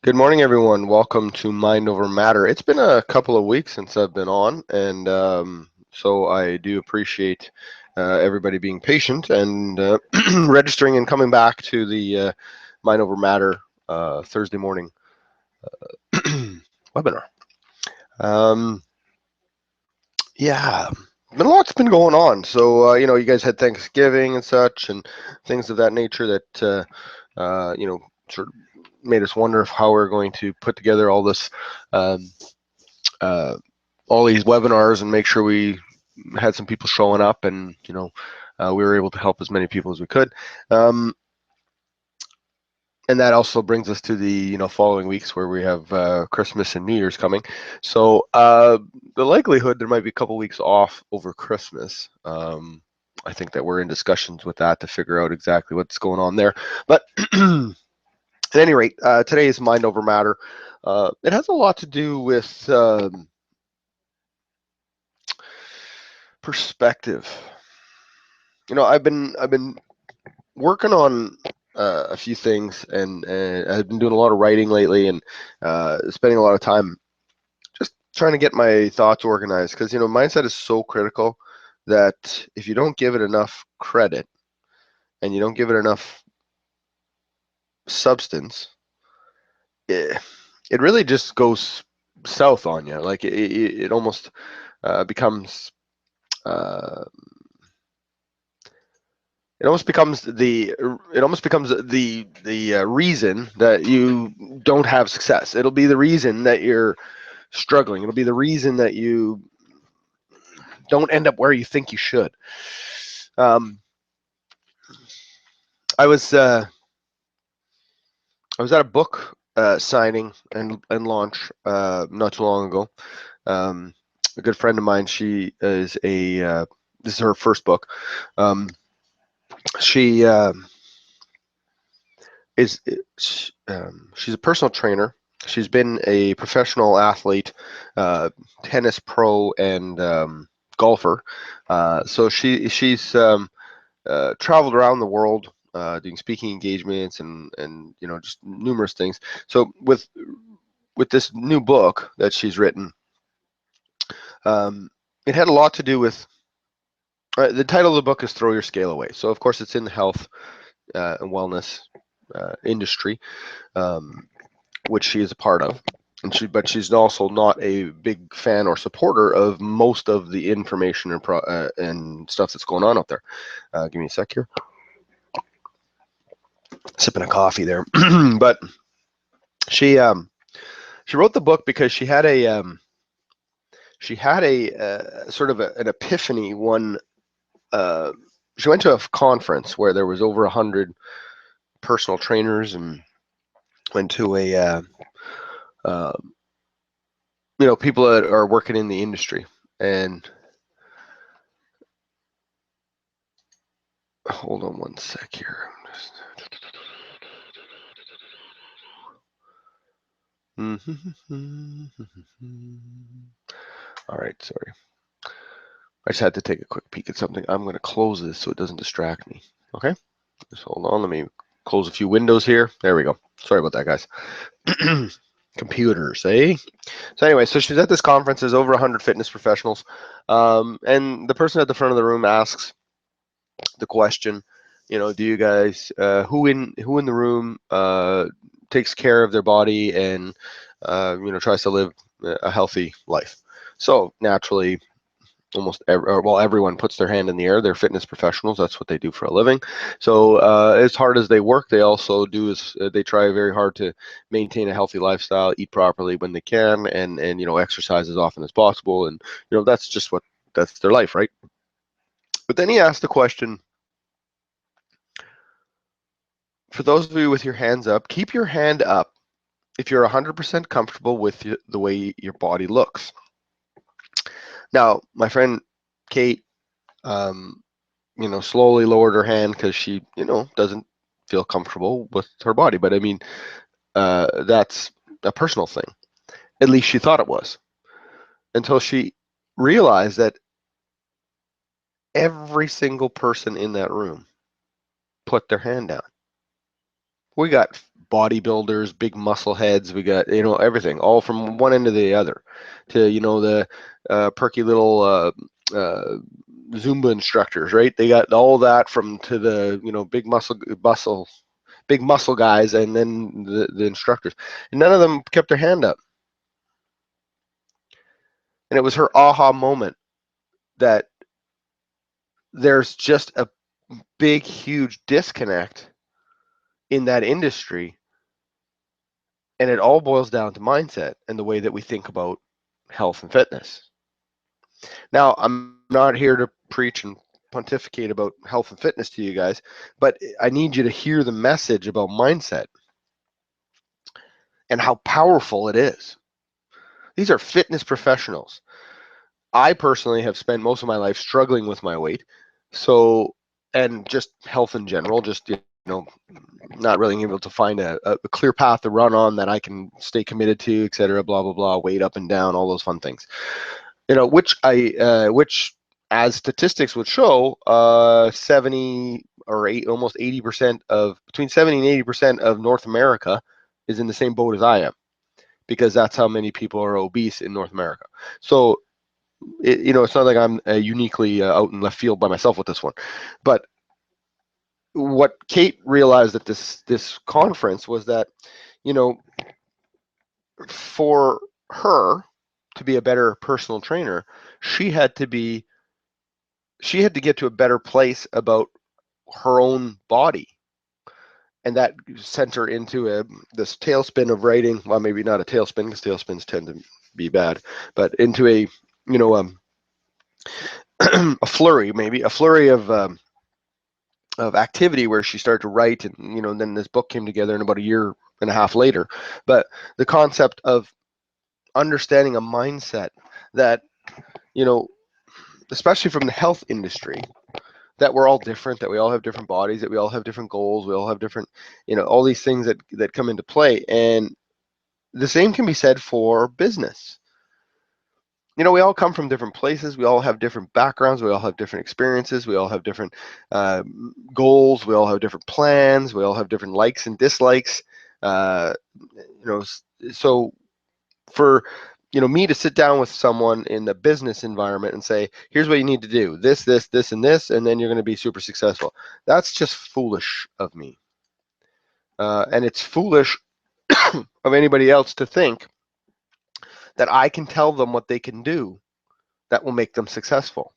Good morning, everyone. Welcome to Mind Over Matter. It's been a couple of weeks since I've been on, and so I do appreciate everybody being patient and registering and coming back to the Mind Over Matter Thursday morning webinar. Um, yeah, been a lot's been going on. So you guys had Thanksgiving and such, and things of that nature that sort of made us wonder if how we're going to put together all this. Um, all these webinars and make sure we had some people showing up, and we were able to help as many people as we could. And that also brings us to the following weeks where we have Christmas and New Year's coming. So the likelihood there might be a couple weeks off over Christmas. I think that we're in discussions with that to figure out exactly what's going on there. But at any rate, today is Mind Over Matter. It has a lot to do with perspective. I've been working on a few things, and I've been doing a lot of writing lately, and spending a lot of time just trying to get my thoughts organized. Because mindset is so critical that if you don't give it enough credit and you don't give it enough substance, it really just goes south on you. Like it almost becomes. It almost becomes the reason that you don't have success. It'll be the reason that you're struggling. It'll be the reason that you don't end up where you think you should. Um, I was I was at a book signing and launch not too long ago. A good friend of mine. She is this is her first book. She is she's a personal trainer. She's been a professional athlete, tennis pro, and golfer. So she's traveled around the world doing speaking engagements and just numerous things. So with this new book that she's written, it had a lot to do with the title of the book is "Throw Your Scale Away." So of course it's in the health and wellness industry, which she is a part of. But she's also not a big fan or supporter of most of the information and stuff that's going on out there. Give me a sec here. Sipping a coffee there, but she wrote the book because she had a sort of an epiphany one. She went to a conference where there was over 100 personal trainers, and went to a uh, people that are working in the industry. And hold on one sec here. All right, sorry. I just had to take a quick peek at something. I'm going to close this so it doesn't distract me. Okay, just hold on. Let me close a few windows here. There we go. Sorry about that, guys. Computers, eh? So anyway, so she's at this conference. There's over 100 fitness professionals, and the person at the front of the room asks the question, do you guys who in the room takes care of their body and tries to live a healthy life? So naturally, everyone puts their hand in the air. They're fitness professionals. That's what they do for a living. So as hard as they work, they also do is they try very hard to maintain a healthy lifestyle, eat properly when they can, and exercise as often as possible. And that's just that's their life, right? But then he asked the question, for those of you with your hands up, keep your hand up if you're 100% comfortable with the way your body looks. Now, my friend Kate, slowly lowered her hand because she, doesn't feel comfortable with her body. But I mean, that's a personal thing. At least she thought it was, until she realized that every single person in that room put their hand down. We got bodybuilders, big muscle heads. We got, everything, all from one end to the other, to, the perky little Zumba instructors, right? They got all that from to the, big muscle guys, and then the instructors. And none of them kept their hand up. And it was her aha moment that there's just a big, huge disconnect in that industry. And it all boils down to mindset and the way that we think about health and fitness. Now, I'm not here to preach and pontificate about health and fitness to you guys, but I need you to hear the message about mindset and how powerful it is. These are fitness professionals. I personally have spent most of my life struggling with my weight. So, and just health in general, just, not really able to find a clear path to run on that I can stay committed to, et cetera, blah, blah, blah, weight up and down, all those fun things. Which as statistics would show, 70 or almost 80% of, between 70 and 80% of North America is in the same boat as I am, because that's how many people are obese in North America. So, it's not like I'm uniquely out in left field by myself with this one. But what Kate realized at this conference was that, for her to be a better personal trainer, she had to get to a better place about her own body. And that sent her into this tailspin of writing. Well, maybe not a tailspin, because tailspins tend to be bad, but into a flurry of activity, where she started to write, and then this book came together in about a year and a half later. But the concept of understanding a mindset that, especially from the health industry, that we're all different, that we all have different bodies, that we all have different goals, we all have different, all these things that come into play. And the same can be said for business. We all come from different places. We all have different backgrounds. We all have different experiences. We all have different goals. We all have different plans. We all have different likes and dislikes. So for me to sit down with someone in the business environment and say, here's what you need to do, this, and this, and then you're going to be super successful, that's just foolish of me. And it's foolish of anybody else to think that I can tell them what they can do that will make them successful.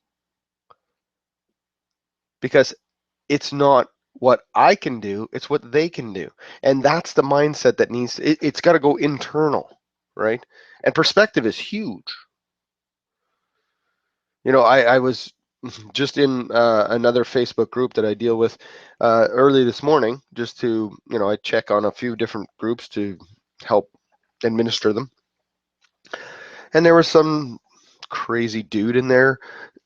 Because it's not what I can do, it's what they can do. And that's the mindset that it's got to go internal, right? And perspective is huge. I was just in another Facebook group that I deal with early this morning, just to, I check on a few different groups to help administer them. And there was some crazy dude in there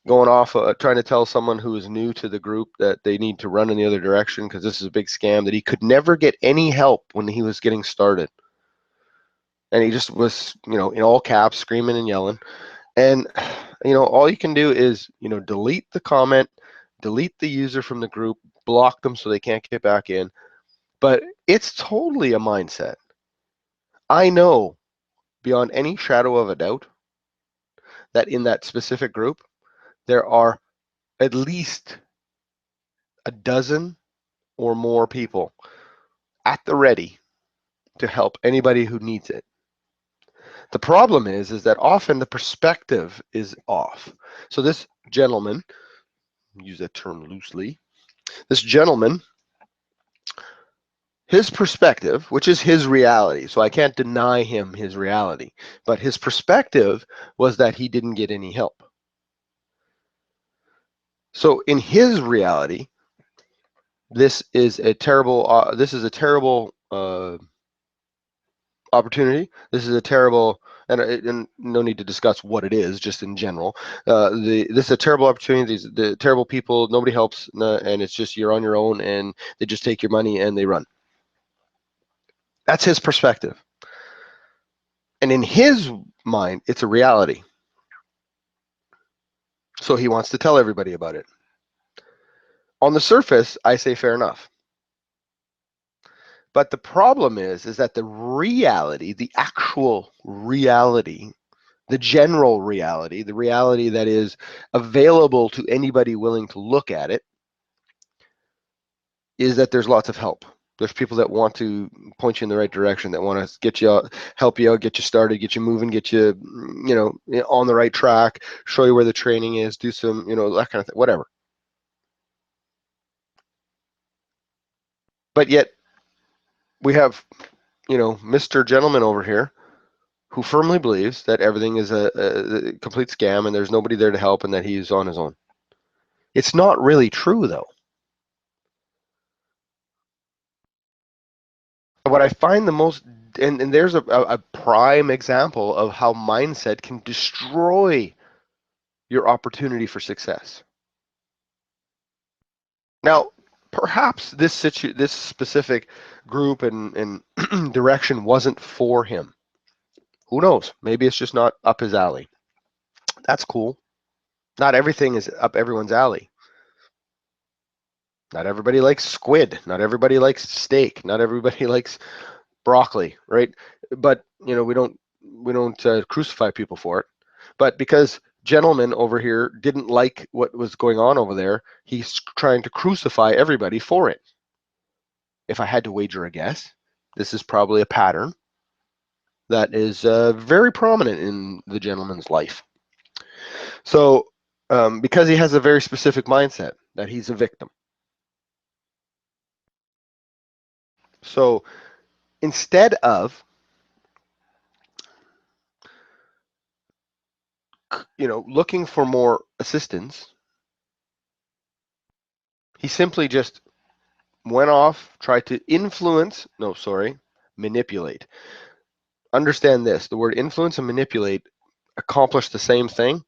going off, trying to tell someone who is new to the group that they need to run in the other direction, because this is a big scam, that he could never get any help when he was getting started. And he just was, in all caps, screaming and yelling. And, all you can do is, delete the comment, delete the user from the group, block them so they can't get back in. But it's totally a mindset. I know beyond any shadow of a doubt that in that specific group, there are at least a dozen or more people at the ready to help anybody who needs it. The problem is that often the perspective is off. So this gentleman, use that term loosely, this gentleman, his perspective, which is his reality, so I can't deny him his reality, but his perspective was that he didn't get any help. So in his reality, this is a terrible opportunity. This is a terrible, and no need to discuss what it is, just in general. This is a terrible opportunity. The terrible people, nobody helps, and it's just you're on your own, and they just take your money and they run. That's his perspective. And in his mind, it's a reality. So he wants to tell everybody about it. On the surface, I say fair enough. But the problem is that the reality, the actual reality, the general reality, the reality that is available to anybody willing to look at it, is that there's lots of help. There's people that want to point you in the right direction, that want to get you out, help you out, get you started, get you moving, get you, on the right track, show you where the training is, do some, that kind of thing, whatever. But yet we have, Mr. Gentleman over here who firmly believes that everything is a complete scam and there's nobody there to help and that he's on his own. It's not really true, though. What I find the most, and there's a prime example of how mindset can destroy your opportunity for success. Now, perhaps this specific group and direction wasn't for him. Who knows? Maybe it's just not up his alley. That's cool. Not everything is up everyone's alley. Not everybody likes squid. Not everybody likes steak. Not everybody likes broccoli, right? But we don't crucify people for it. But because gentleman over here didn't like what was going on over there, he's trying to crucify everybody for it. If I had to wager a guess, this is probably a pattern that is very prominent in the gentleman's life. So, because he has a very specific mindset that he's a victim. So, instead of looking for more assistance, he simply just went off, tried to manipulate. Understand this, the word influence and manipulate accomplish the same thing.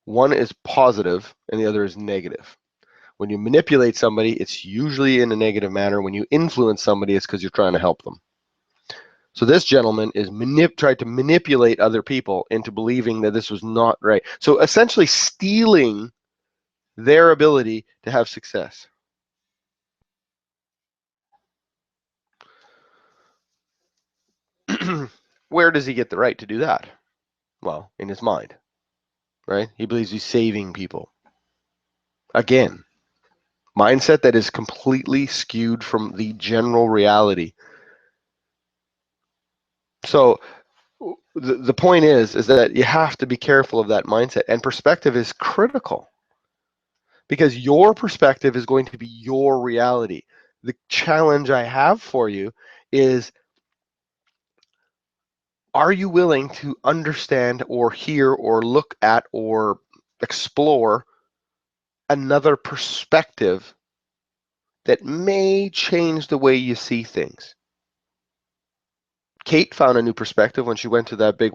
One is positive and the other is negative. When you manipulate somebody, it's usually in a negative manner. When you influence somebody, it's because you're trying to help them. So this gentleman is tried to manipulate other people into believing that this was not right. So essentially stealing their ability to have success. Where does he get the right to do that? Well, in his mind, right? He believes he's saving people. Again, mindset that is completely skewed from the general reality. So the point is that you have to be careful of that mindset, and perspective is critical because your perspective is going to be your reality. The challenge I have for you is, are you willing to understand or hear or look at or explore another perspective that may change the way you see things? Kate found a new perspective when she went to that big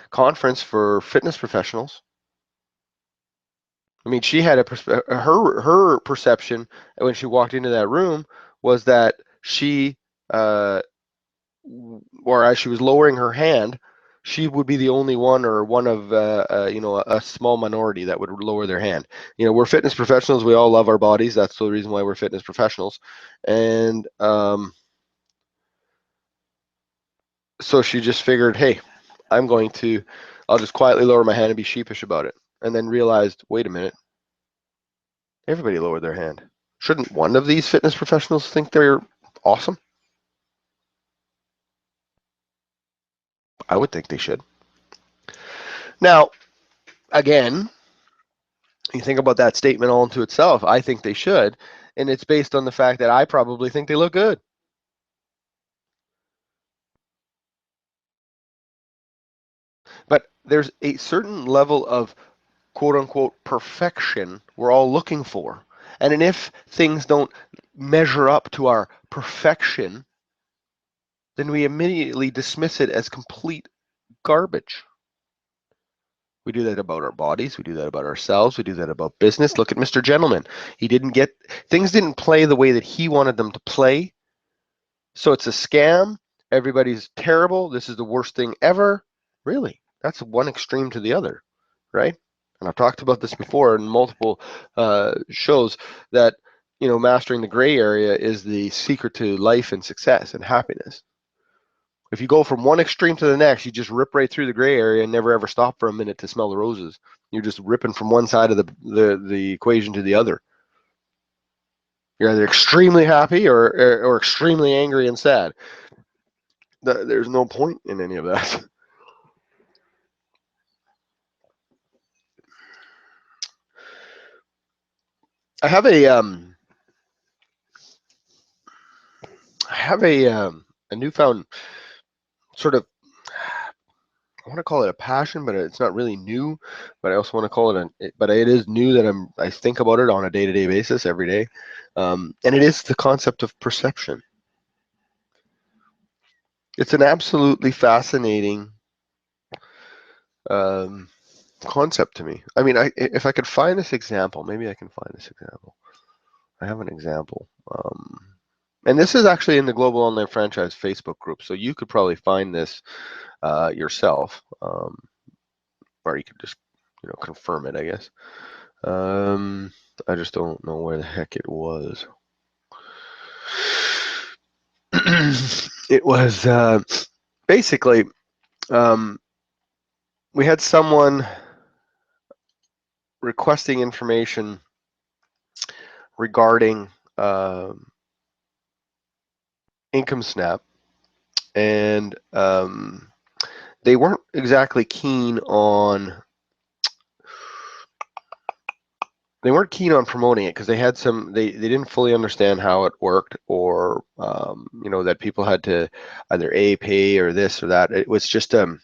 conference for fitness professionals. I mean, she had her perception when she walked into that room was that she, or as she was lowering her hand, she would be the only one or one of a small minority that would lower their hand. We're fitness professionals. We all love our bodies. That's the reason why we're fitness professionals. And so she just figured, hey, I'll just quietly lower my hand and be sheepish about it. And then realized, wait a minute, everybody lowered their hand. Shouldn't one of these fitness professionals think they're awesome? I would think they should. Now, again, you think about that statement all into itself. I think they should, and it's based on the fact that I probably think they look good. But there's a certain level of quote unquote perfection we're all looking for. And if things don't measure up to our perfection, then we immediately dismiss it as complete garbage. We do that about our bodies. We do that about ourselves. We do that about business. Look at Mr. Gentleman. Things didn't play the way that he wanted them to play. So it's a scam. Everybody's terrible. This is the worst thing ever. Really? That's one extreme to the other, right? And I've talked about this before in multiple shows, that mastering the gray area is the secret to life and success and happiness. If you go from one extreme to the next, you just rip right through the gray area and never ever stop for a minute to smell the roses. You're just ripping from one side of the equation to the other. You're either extremely happy or extremely angry and sad. There's no point in any of that. I have a newfound sort of, I want to call it a passion, but it's not really new. But I also want to call it but it is new that I think about it on a day-to-day basis every day, and it is the concept of perception. It's an absolutely fascinating um, concept to me. I mean, if I could find this example, maybe I can find this example. I have an example. And this is actually in the Global Online Franchise Facebook group, so you could probably find this yourself, or you could just confirm it, I guess. I just don't know where the heck it was. It was basically we had someone requesting information regarding Income Snap, and they weren't exactly keen on promoting it because they had they didn't fully understand how it worked, or that people had to either pay or this or that. It was just it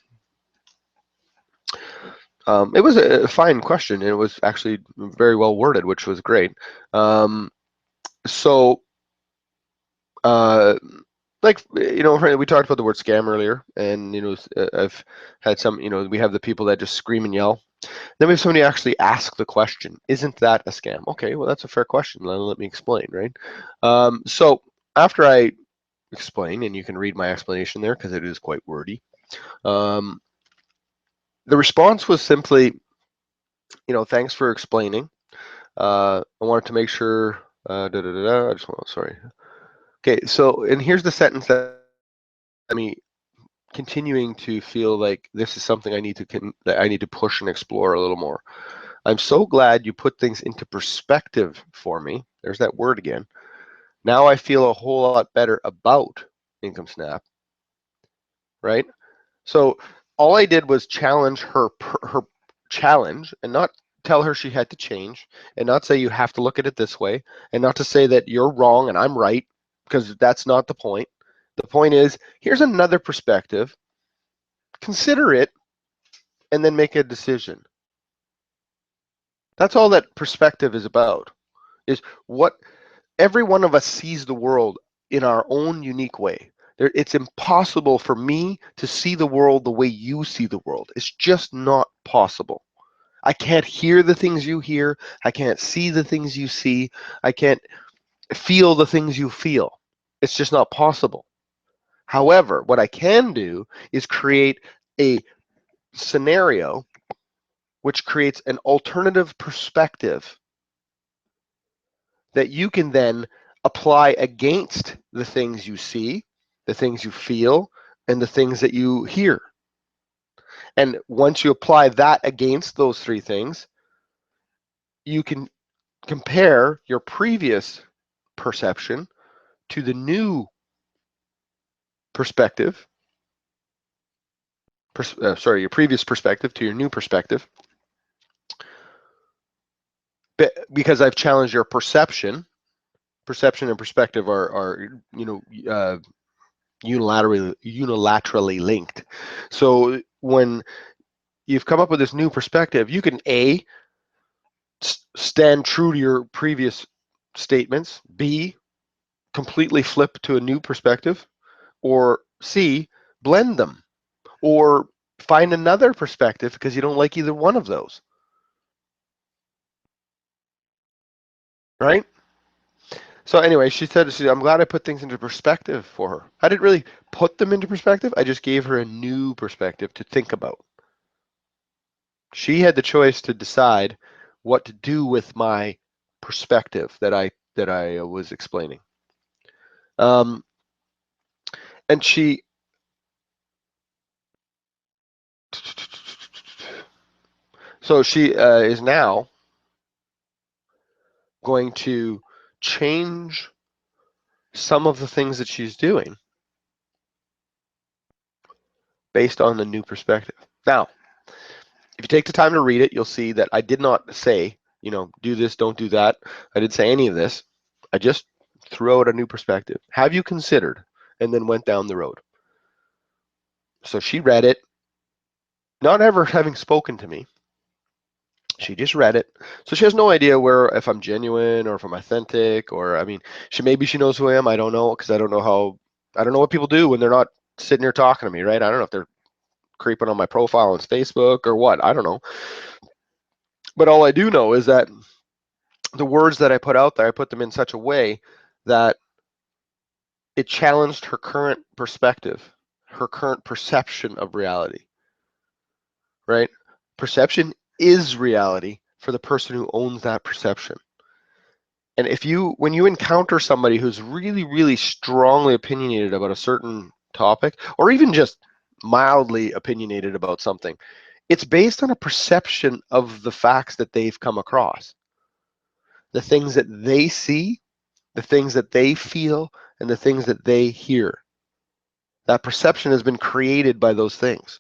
was a fine question, and it was actually very well worded, which was great. So like, we talked about the word scam earlier, and I've had some, we have the people that just scream and yell. Then we have somebody actually ask the question, isn't that a scam? Okay, well, that's a fair question. Let me explain, right? So after I explain, and you can read my explanation there because it is quite wordy, the response was simply, thanks for explaining. I wanted to make sure, I just want, sorry. Okay, so, and here's the sentence that me continuing to feel like this is something that I need to push and explore a little more. I'm so glad you put things into perspective for me. There's that word again. Now I feel a whole lot better about Income Snap, right? So all I did was challenge her challenge, and not tell her she had to change, and not say you have to look at it this way, and not to say that you're wrong and I'm right, because that's not the point. The point is, here's another perspective. Consider it, and then make a decision. That's all that perspective is about. Is what every one of us sees the world in our own unique way. It's impossible for me to see the world the way you see the world. It's just not possible. I can't hear the things you hear. I can't see the things you see. I can't feel the things you feel. It's just not possible. However, what I can do is create a scenario which creates an alternative perspective that you can then apply against the things you see, the things you feel, and the things that you hear. And once you apply that against those three things, you can compare your previous perception to the new perspective. Your previous perspective to your new perspective. Because I've challenged your perception. Perception and perspective are unilaterally linked. So when you've come up with this new perspective, you can A, stand true to your previous statements, B, completely flip to a new perspective, or C, blend them, or find another perspective because you don't like either one of those. Right? So anyway, she said, I'm glad I put things into perspective for her. I didn't really put them into perspective. I just gave her a new perspective to think about. She had the choice to decide what to do with my perspective that I that I was explaining. And she is now going to change some of the things that she's doing based on the new perspective. Now, if you take the time to read it, you'll see that I did not say, do this, don't do that. I didn't say any of this. I just threw out a new perspective. Have you considered? And then went down the road. So she read it, not ever having spoken to me. She just read it. So she has no idea if I'm genuine or if I'm authentic, or maybe she knows who I am. I don't know, because I don't know what people do when they're not sitting here talking to me, right? I don't know if they're creeping on my profile on Facebook or what. I don't know. But all I do know is that the words that I put out there, I put them in such a way that it challenged her current perspective, her current perception of reality, right? Perception is reality for the person who owns that perception. And when you encounter somebody who's really, really strongly opinionated about a certain topic, or even just mildly opinionated about something, it's based on a perception of the facts that they've come across, the things that they see, the things that they feel, and the things that they hear. That perception has been created by those things.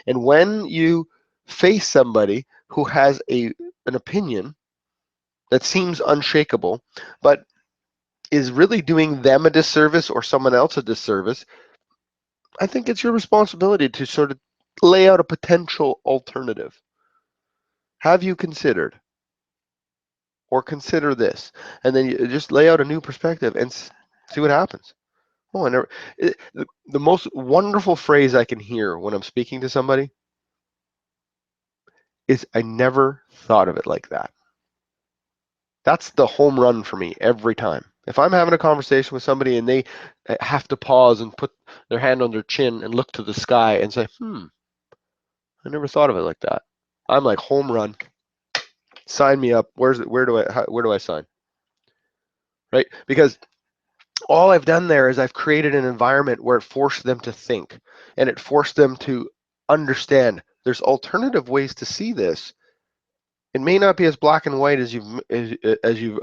And when you face somebody who has an opinion that seems unshakable, but is really doing them a disservice or someone else a disservice, I think it's your responsibility to sort of lay out a potential alternative. Have you considered? Or consider this? And then you just lay out a new perspective and see what happens. Oh, the most wonderful phrase I can hear when I'm speaking to somebody is, I never thought of it like that. That's the home run for me every time. If I'm having a conversation with somebody and they have to pause and put their hand on their chin and look to the sky and say, I never thought of it like that. I'm like, home run. Sign me up. Where do I sign? Right? Because all I've done there is I've created an environment where it forced them to think, and it forced them to understand there's alternative ways to see this. It may not be as black and white as you've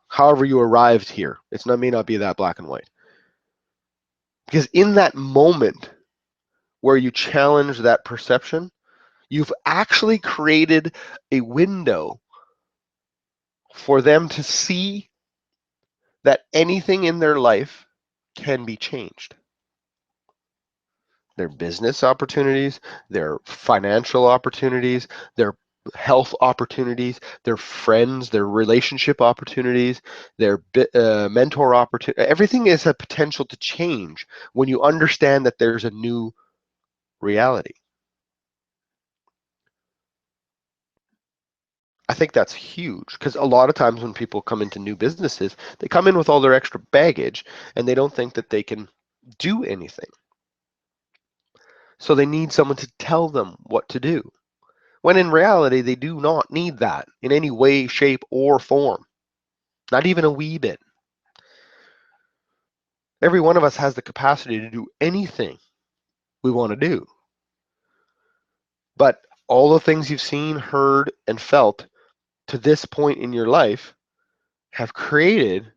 however you arrived here. May not be that black and white. Because in that moment where you challenge that perception, you've actually created a window for them to see that anything in their life can be changed. Their business opportunities, their financial opportunities, their health opportunities, their friends, their relationship opportunities, their mentor opportunity. Everything is a potential to change when you understand that there's a new reality. I think that's huge, because a lot of times when people come into new businesses, they come in with all their extra baggage and they don't think that they can do anything. So they need someone to tell them what to do. When in reality, they do not need that in any way, shape, or form. Not even a wee bit. Every one of us has the capacity to do anything we want to do. But all the things you've seen, heard, and felt to this point in your life have created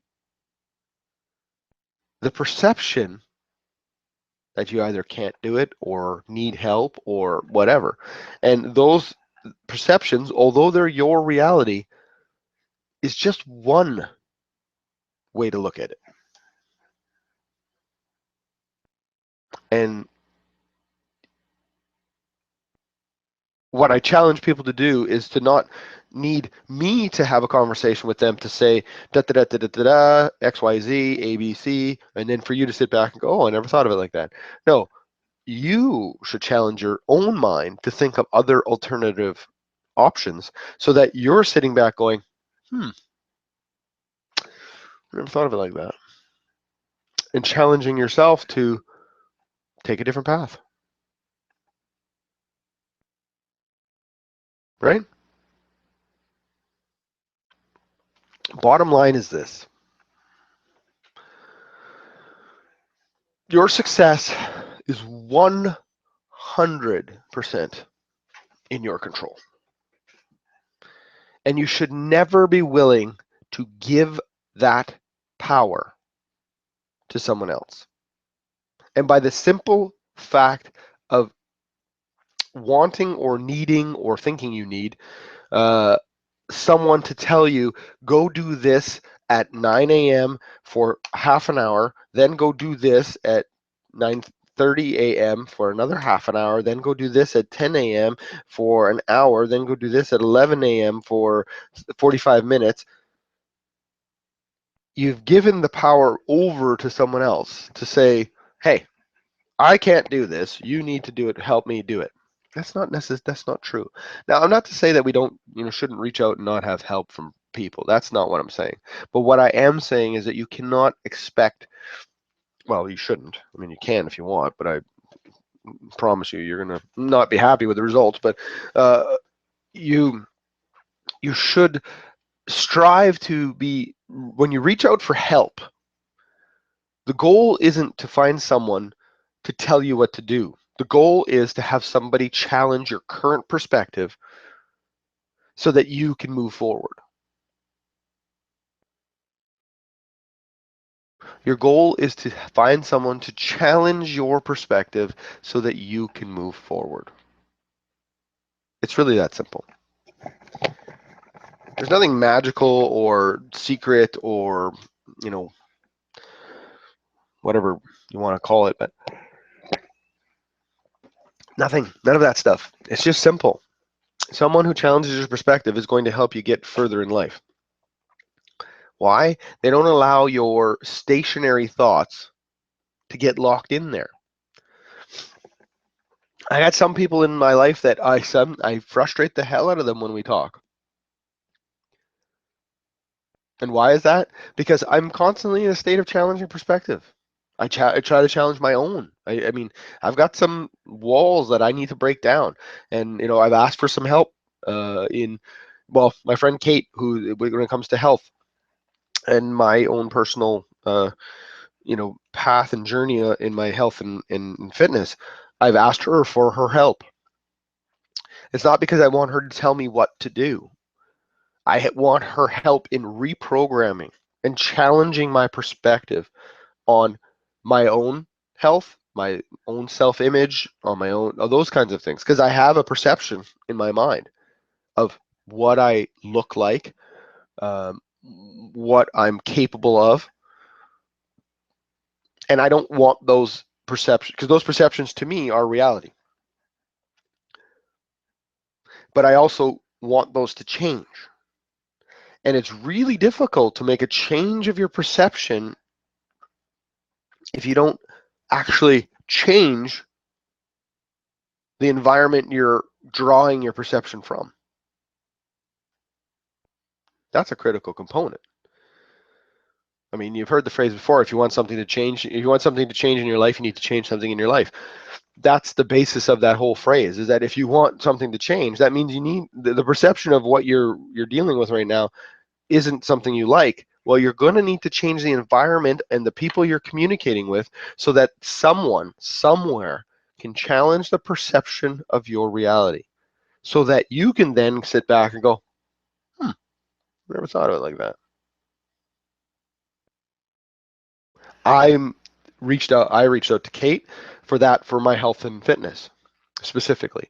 the perception that you either can't do it or need help or whatever. And those perceptions, although they're your reality, is just one way to look at it. And what I challenge people to do is to not need me to have a conversation with them to say da da da da da da da X Y Z A B C, and then for you to sit back and go, oh, I never thought of it like that. No, you should challenge your own mind to think of other alternative options, so that you're sitting back going, I never thought of it like that, and challenging yourself to take a different path, right? Bottom line is this: your success is 100% in your control. And you should never be willing to give that power to someone else. And by the simple fact of wanting or needing or thinking you need uh, someone to tell you, go do this at 9 a.m. for half an hour, then go do this at 9:30 a.m. for another half an hour, then go do this at 10 a.m. for an hour, then go do this at 11 a.m. for 45 minutes. You've given the power over to someone else to say, hey, I can't do this. You need to do it. Help me do it. That's not necessary. That's not true. Now, I'm not to say that we don't, shouldn't reach out and not have help from people. That's not what I'm saying. But what I am saying is that you cannot expect. Well, you shouldn't. I mean, you can if you want, but I promise you, you're gonna not be happy with the results. But uh, you you should strive to be when you reach out for help. The goal isn't to find someone to tell you what to do. The goal is to have somebody challenge your current perspective so that you can move forward. Your goal is to find someone to challenge your perspective so that you can move forward. It's really that simple. There's nothing magical or secret or, you know, whatever you want to call it, but nothing, none of that stuff. It's just simple. Someone who challenges your perspective is going to help you get further in life. Why? They don't allow your stationary thoughts to get locked in there. I got some people in my life that I frustrate the hell out of them when we talk. And why is that? Because I'm constantly in a state of challenging perspective. I try to challenge my own. I mean, I've got some walls that I need to break down, and I've asked for some help. Well, my friend Kate, who when it comes to health and my own personal path and journey in my health and fitness, I've asked her for her help. It's not because I want her to tell me what to do. I want her help in reprogramming and challenging my perspective on my own health, my own self-image, on my own, those kinds of things. Because I have a perception in my mind of what I look like, what I'm capable of, and I don't want those perceptions, because those perceptions to me are reality. But I also want those to change. And it's really difficult to make a change of your perception if you don't actually change the environment you're drawing your perception from. That's a critical component. I mean, you've heard the phrase before, if you want something to change in your life, you need to change something in your life. That's the basis of that whole phrase, is that if you want something to change, that means you need the perception of what you're dealing with right now isn't something you like. Well, you're going to need to change the environment and the people you're communicating with so that someone somewhere can challenge the perception of your reality so that you can then sit back and go, I never thought of it like that. I reached out to Kate for my health and fitness specifically.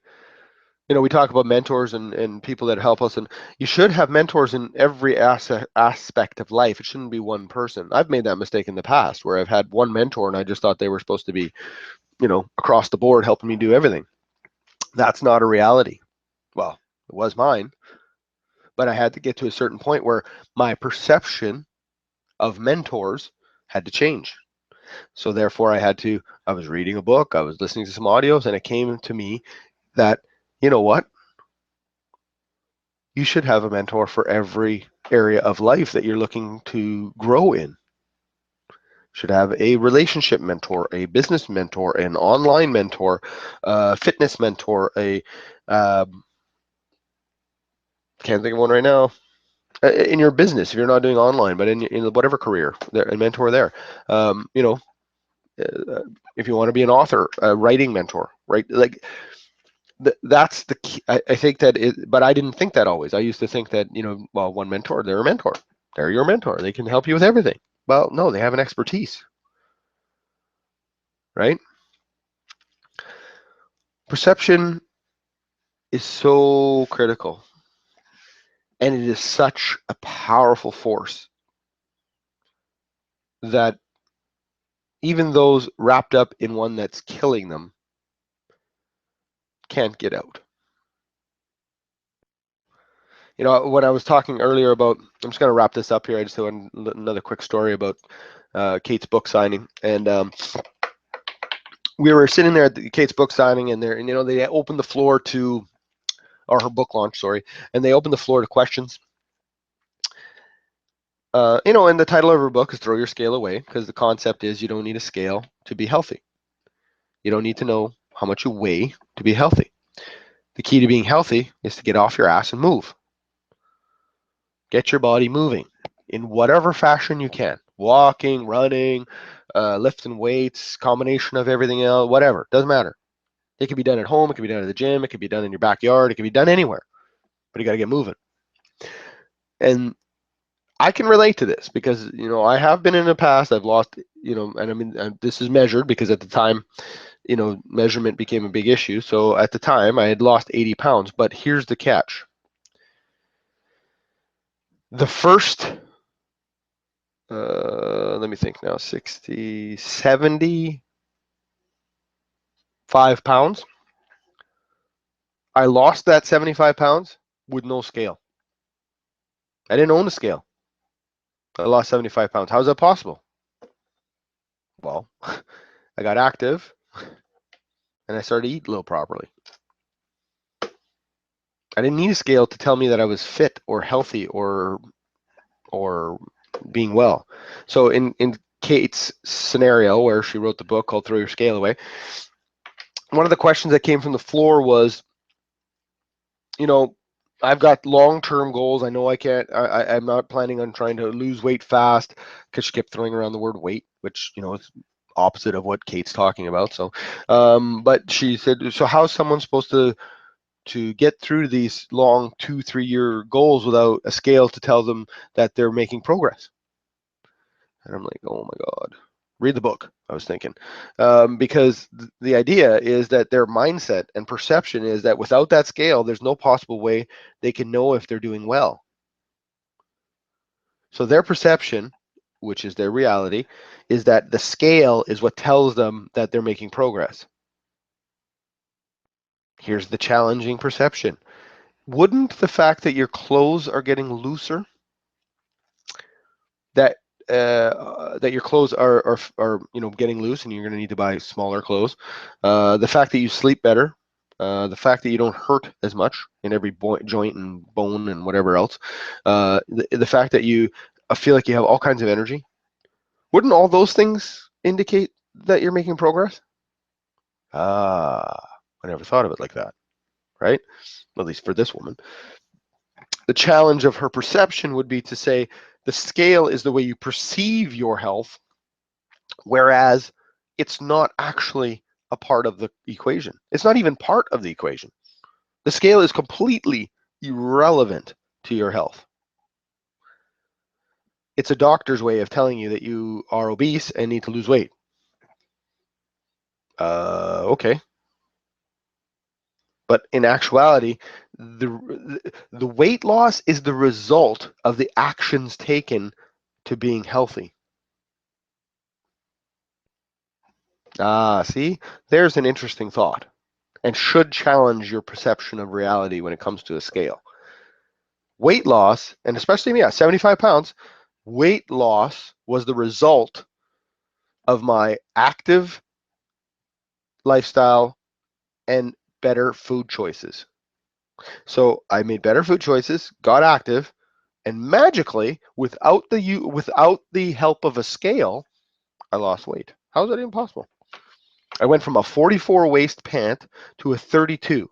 We talk about mentors and people that help us, and you should have mentors in every aspect of life. It shouldn't be one person. I've made that mistake in the past where I've had one mentor and I just thought they were supposed to be, across the board helping me do everything. That's not a reality. Well, it was mine, but I had to get to a certain point where my perception of mentors had to change. So therefore I was reading a book, I was listening to some audios, and it came to me that, you know what? You should have a mentor for every area of life that you're looking to grow in. Should have a relationship mentor, a business mentor, an online mentor, a fitness mentor, a can't think of one right now. in your business, if you're not doing online, but in whatever career, a mentor there. You know, if you want to be an author, a writing mentor, right? Like that's the key. I think that but I didn't think that always. I used to think that, you know, well, one mentor, they're a mentor. They're your mentor. They can help you with everything. Well, no, they have an expertise, right? Perception is so critical, and it is such a powerful force that even those wrapped up in one that's killing them can't get out. You know, when I was talking earlier about, I'm just going to wrap this up here. I just have another quick story about Kate's book signing, and we were sitting there at Kate's book signing, and you know, they opened the floor to, or her book launch, sorry, and they opened the floor to questions. You know, and the title of her book is "Throw Your Scale Away," because the concept is you don't need a scale to be healthy. You don't need to know how much you weigh to be healthy. The key to being healthy is to get off your ass and move. Get your body moving in whatever fashion you can. Walking, running, lifting weights, combination of everything else, whatever. Doesn't matter. It can be done at home. It can be done at the gym. It can be done in your backyard. It can be done anywhere. But you got to get moving. And I can relate to this because, you know, I have been in the past. I've lost, you know, and I mean, this is measured because at the time, you know, measurement became a big issue. So at the time, I had lost 80 pounds. But here's the catch. The first, let me think now, 60, 75 pounds. I lost that 75 pounds with no scale. I didn't own a scale. I lost 75 pounds. How is that possible? Well, I got active and I started to eat a little properly. I didn't need a scale to tell me that I was fit or healthy or being well. So in Kate's scenario where she wrote the book called Throw Your Scale Away, one of the questions that came from the floor was, you know, I've got long-term goals. I know I can't, I'm not planning on trying to lose weight fast, because she kept throwing around the word weight, which, you know, is opposite of what Kate's talking about. So, but she said, so how's someone supposed to get through these long 2-3 year goals without a scale to tell them that they're making progress? And I'm like, oh my God, read the book, I was thinking. Because the idea is that their mindset and perception is that without that scale, there's no possible way they can know if they're doing well. So their perception, which is their reality, is that the scale is what tells them that they're making progress. Here's the challenging perception. Wouldn't the fact that your clothes are getting looser, that that your clothes are you know, getting loose and you're going to need to buy smaller clothes, the fact that you sleep better, the fact that you don't hurt as much in every joint and bone and whatever else, the fact that you feel like you have all kinds of energy, wouldn't all those things indicate that you're making progress? Ah, I never thought of it like that, right? At least for this woman. The challenge of her perception would be to say the scale is the way you perceive your health, whereas it's not actually a part of the equation. It's not even part of the equation. The scale is completely irrelevant to your health. It's a doctor's way of telling you that you are obese and need to lose weight. Okay. But in actuality, the weight loss is the result of the actions taken to being healthy. Ah, see, there's an interesting thought, and should challenge your perception of reality when it comes to a scale. Weight loss, and especially me, 75 pounds, weight loss was the result of my active lifestyle and better food choices. So I made better food choices, got active, and magically, without the help of a scale, I lost weight. How is that even possible? I went from a 44 waist pant to a 32.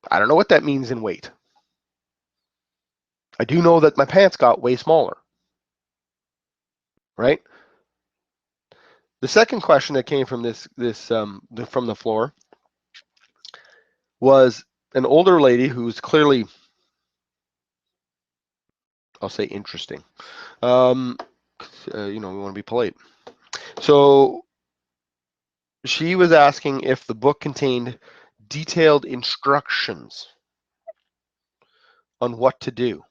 I don't know what that means in weight. I do know that my pants got way smaller, right? The second question that came from from the floor was an older lady who's clearly, I'll say, interesting. We want to be polite. So she was asking if the book contained detailed instructions on what to do.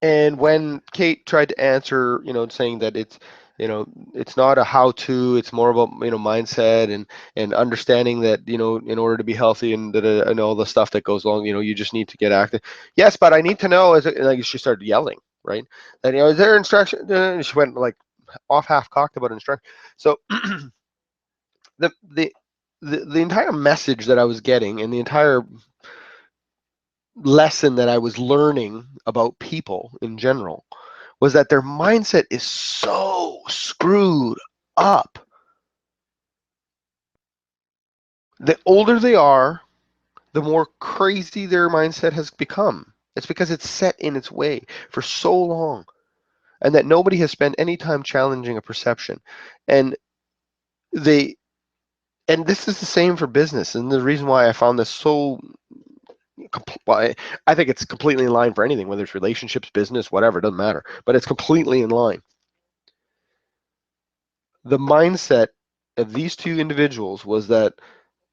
And when Kate tried to answer, saying that it's not a how-to, it's more about, mindset and understanding that, in order to be healthy and all the stuff that goes along, you just need to get active. Yes, but I need to know, like she started yelling, right? That, is there instruction? And she went like off half-cocked about instruction. So the, the, the entire message that I was getting and the entire lesson that I was learning about people in general was that their mindset is so screwed up. The older they are, the more crazy their mindset has become. It's because it's set in its way for so long, and that nobody has spent any time challenging a perception. And they and this is the same for business. And the reason why I found this so I think it's completely in line for anything, whether it's relationships, business, whatever, it doesn't matter. But it's completely in line. The mindset of these two individuals was that,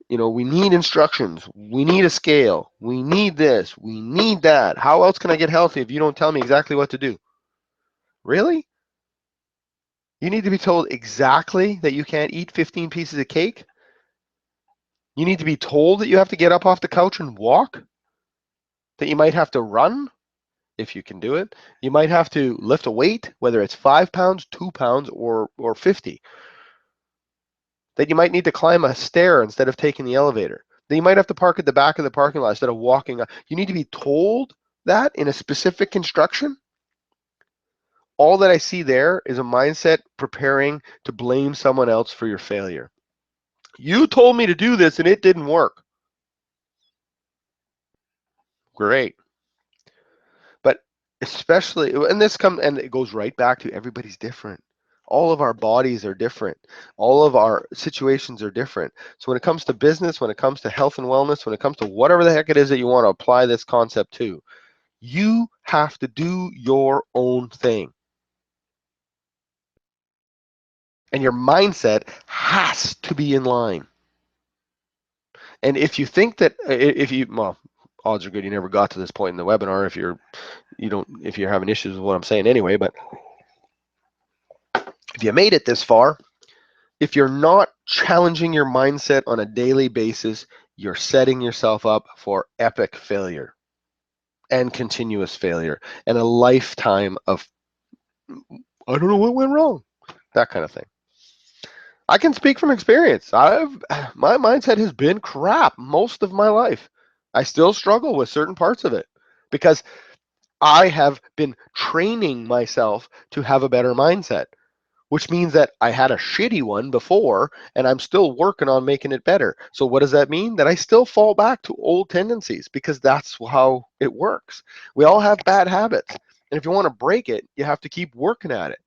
we need instructions, we need a scale, we need this, we need that. How else can I get healthy if you don't tell me exactly what to do? Really? You need to be told exactly that you can't eat 15 pieces of cake? You need to be told that you have to get up off the couch and walk? That you might have to run if you can do it? You might have to lift a weight, whether it's 5 pounds, 2 pounds, or 50. That you might need to climb a stair instead of taking the elevator. That you might have to park at the back of the parking lot instead of walking. You need to be told that in a specific instruction. All that I see there is a mindset preparing to blame someone else for your failure. You told me to do this and it didn't work. Great. But especially, and it goes right back to everybody's different. All of our bodies are different. All of our situations are different. So when it comes to business, when it comes to health and wellness, when it comes to whatever the heck it is that you want to apply this concept to, you have to do your own thing. And your mindset has to be in line. And if you think that well, odds are good you never got to this point in the webinar if you're having issues with what I'm saying anyway, but if you made it this far, if you're not challenging your mindset on a daily basis, you're setting yourself up for epic failure and continuous failure and a lifetime of, I don't know what went wrong, that kind of thing. I can speak from experience. My mindset has been crap most of my life. I still struggle with certain parts of it because I have been training myself to have a better mindset, which means that I had a shitty one before and I'm still working on making it better. So what does that mean? That I still fall back to old tendencies because that's how it works. We all have bad habits. And if you want to break it, you have to keep working at it.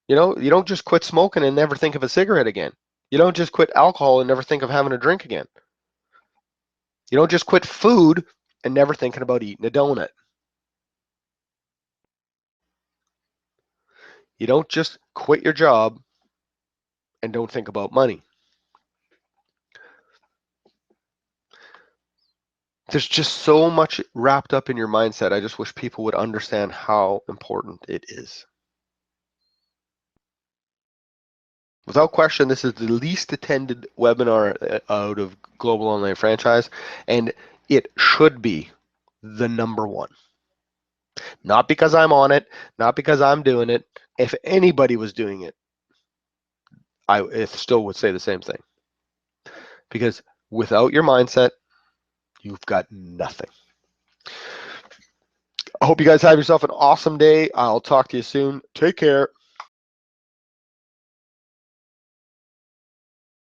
You don't just quit smoking and never think of a cigarette again. You don't just quit alcohol and never think of having a drink again. You don't just quit food and never thinking about eating a donut. You don't just quit your job and don't think about money. There's just so much wrapped up in your mindset. I just wish people would understand how important it is. Without question, this is the least attended webinar out of Global Online Franchise, and it should be the number one. Not because I'm on it, not because I'm doing it. If anybody was doing it, I still would say the same thing. Because without your mindset, you've got nothing. I hope you guys have yourself an awesome day. I'll talk to you soon. Take care.